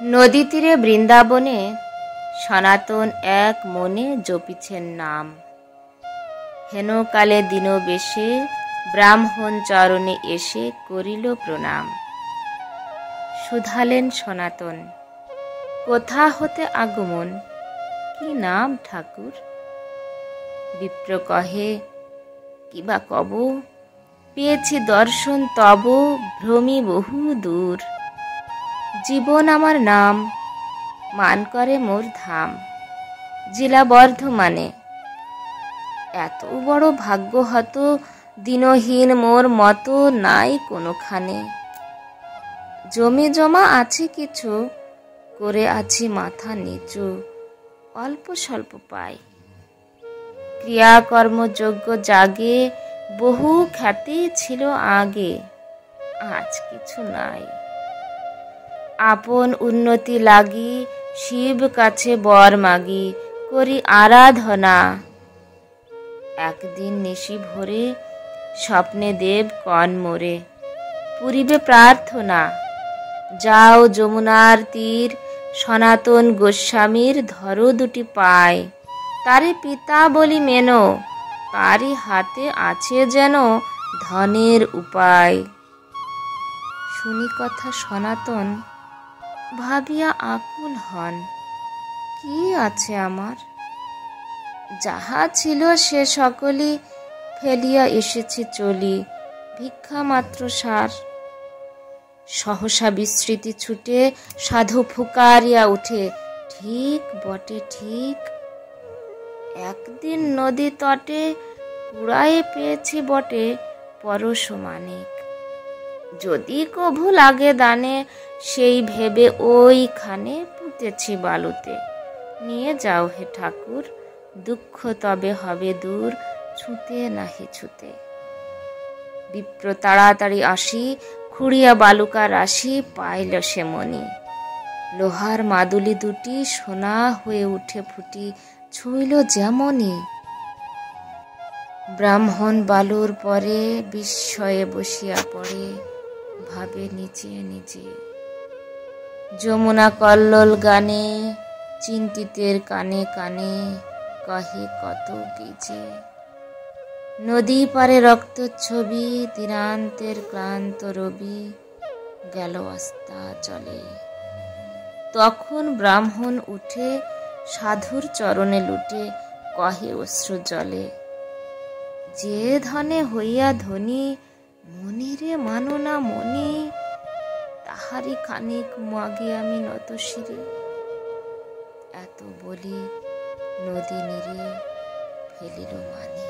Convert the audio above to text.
নদী তীরে বৃন্দাবনে সনাতন এক মনে জপিছেন নাম। হেনকালে দীনবেশে ব্রাহ্মণ চরণে এসে করিল প্রণাম। শুধালেন সনাতন, কোথা হতে আগমন, কি নাম ঠাকুর? বিপ্র কহে, কিবা কব, পেয়েছি দর্শন তব, ভ্রমি বহু দূর। জীবন আমার নাম, মান করে মোর ধাম, জেলা বর্ধমানে। এত বড় ভাগ্য হত, দিনহীন মোর মতো নাই কোনোখানে। জমি জমা আছে কিছু, করে আছি মাথা নিচু, অল্প স্বল্প পাই। ক্রিয়াকর্ম যোগ্য জাগে, বহু খ্যাতি ছিল আগে, আজ কিছু নাই। আপন উন্নতি লাগি শিব কাছে বর মাগি, করি আরাধনা। একদিন নিশি ভোরে স্বপ্নে দেব কন মোরে, পুরিবে প্রার্থনা। যাও যমুনার তীর, সনাতন গোস্বামীর ধরো দুটি পায়। তারে পিতা বলি মেনো, তারই হাতে আছে যেন ধনের উপায়। শুনি কথা সনাতন ভাবিয়া আকুল হন, কি আছে আমার? যাহা ছিল সে সকলই ফেলিয়া এসেছি চলি, ভিক্ষা মাত্র সার। সহসা বিস্মৃতি ছুটে সাধু ফুকারিয়া উঠে, ঠিক বটে ঠিক। একদিন নদী তটে কুড়ায়ে পেয়েছি বটে পরশমানিক। যদি কভু লাগে দানে, সেই ভেবে ওইখানে পুঁতেছি বালুতে। নিয়ে যাও হে ঠাকুর, দুঃখ তবে হবে দূর, ছুঁতে নাহি ছুঁতে। বিপ্র তাড়াতাড়ি আসি, খুঁড়িয়া বালুকা রাশি পাইল সে মনি। লোহার মাদুলি দুটি সোনা হয়ে উঠে ফুটি, ছুঁইল যেমনি। ব্রাহ্মণ বালুর পরে বিস্ময়ে বসিয়া পড়ে, ভাবে নিজে নিজে। যমুনা কল্লোল গানে, চিন্তিতের কানে কানে, কহে কত গিজে। নদী পারে রক্তচ্ছবি, দিনান্তের ক্লান্ত রবি, গেল আস্তা চলে। তখন ব্রাহ্মণ উঠে সাধুর চরণে লুটে, কহে অশ্রু জলে, যে ধনে হইয়া ধনী, মনিরে মানো না মনি। তাহারি খানিক মাগে আমি নত শিরে। এত বলি নদী নীরে ফেলিল মানি।